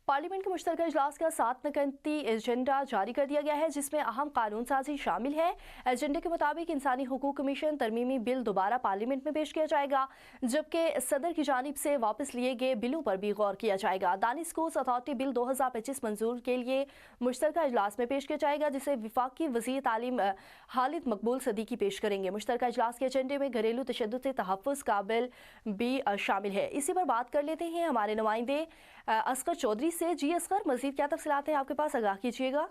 Parliament के मुश्तरका इजलास का 7 नकंती एजेंडा जारी कर दिया गया है, जिसमें अहम कानून साजी शामिल है। एजेंडे के मुताबिक इंसानी हुकूक कमीशन तरमीमी बिल दोबारा पार्लियामेंट में पेश किया जाएगा, जबकि सदर की जानिब से वापस लिए गए बिलों पर भी गौर किया जाएगा। दानी स्कूल्स अथॉरिटी बिल 2025 मंजूर के लिए मुश्तरका इजलास में पेश किया जाएगा, जिसे विफाकी वज़ीर तालीम खालिद मकबूल सदीकी पेश करेंगे। मुश्तरका इजलास के एजेंडे में घरेलू तशद्दुद से तहफ़्फ़ुज़ का बिल भी शामिल है। इसी पर बात कर लेते हैं हमारे नुमाइंदे असगर चौधरी से। जी असगर, मजीद क्या तफसीलात हैं आपके पास, आगाह कीजिएगा।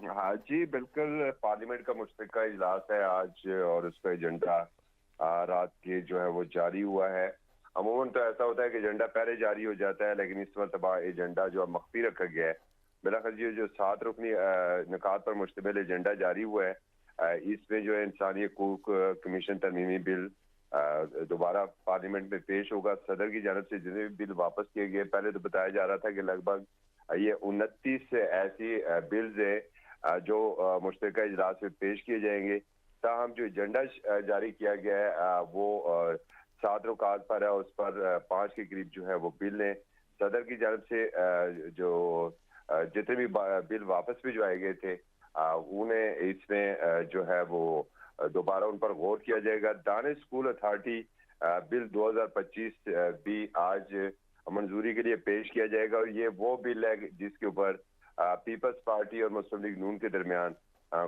हाँ जी, बिल्कुल। पार्लियामेंट का मुश्तरका इजलास है आज और उसका एजेंडा रात के जो है वो जारी हुआ है। अमूमन तो ऐसा होता है कि एजेंडा पहले जारी हो जाता है, लेकिन इस मरतबा एजेंडा जो है मख्फी रखा गया है। मेरा ख्याल ये जो 7 रुकनी निकात पर मुश्तमिल एजेंडा जारी हुआ है, इसमें जो है इंसानी हकूक कमीशन तरमीमी बिल दोबारा पार्लियामेंट में पेश होगा। सदर की जानब से जितने भी बिल वापस किए गए, पहले तो बताया जा रहा था कि लगभग ये 29 ऐसी बिल्स है जो मुश्तरका इजलास में पेश किए जाएंगे। ताहम जो एजेंडा जारी किया गया है वो 7 रुकात पर है, उस पर 5 के करीब जो है वो बिल हैं। सदर की जानब से जो जितने भी बिल वापस भिजवाए गए थे उन्हें इसमें जो है वो दोबारा उन पर गौर किया जाएगा। दानिश स्कूल अथॉरिटी बिल 2025 भी आज मंजूरी के लिए पेश किया जाएगा और ये वो बिल है जिसके ऊपर पीपल्स पार्टी और मुस्लिम लीग नून के दरमियान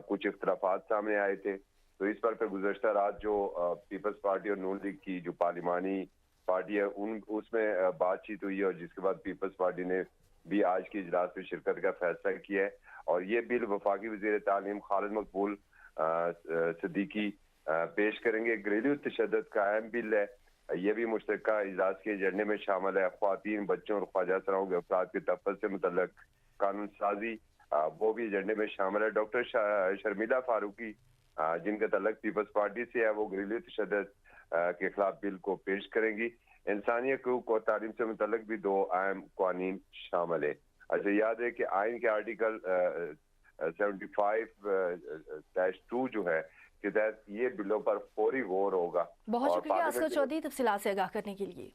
कुछ इख्तलाफात सामने आए थे। तो इस पर गुज़श्ता रात जो पीपल्स पार्टी और नून लीग की जो पार्लिमानी पार्टी है उन उसमें बातचीत हुई है और जिसके बाद पीपल्स पार्टी ने भी आज के इजलास में शिरकत का फैसला किया है और ये बिल वफाकी वज़ीर तालीम खालिद मकबूल सदीकी पेश करेंगे। घरेलू तशद्दुद का अहम बिल है, ये भी मुश्तरका इजलास के एजेंडे में शामिल है। ख्वातीन, बच्चों और ख्वाजा सराओं के अफराद के तहफ़्फ़ुज़ से मुतल्लक कानून साजी वो भी एजेंडे में शामिल है। डॉक्टर शर्मिला फारूकी जिनका तल्लक पीपल्स पार्टी से है, वो घरेलू तशद्दुद के खिलाफ बिल को पेश करेंगी। इंसानी हकूक और तालीम से मुतल्लक भी 2 अहम कानून शामिल है। अच्छा, याद है कि आइन के आर्टिकल 75-2 जो है के तहत ये बिलों पर फौरी गौर होगा। बहुत शुक्रिया असगर चौधरी तफसीलात से आगाह करने के लिए।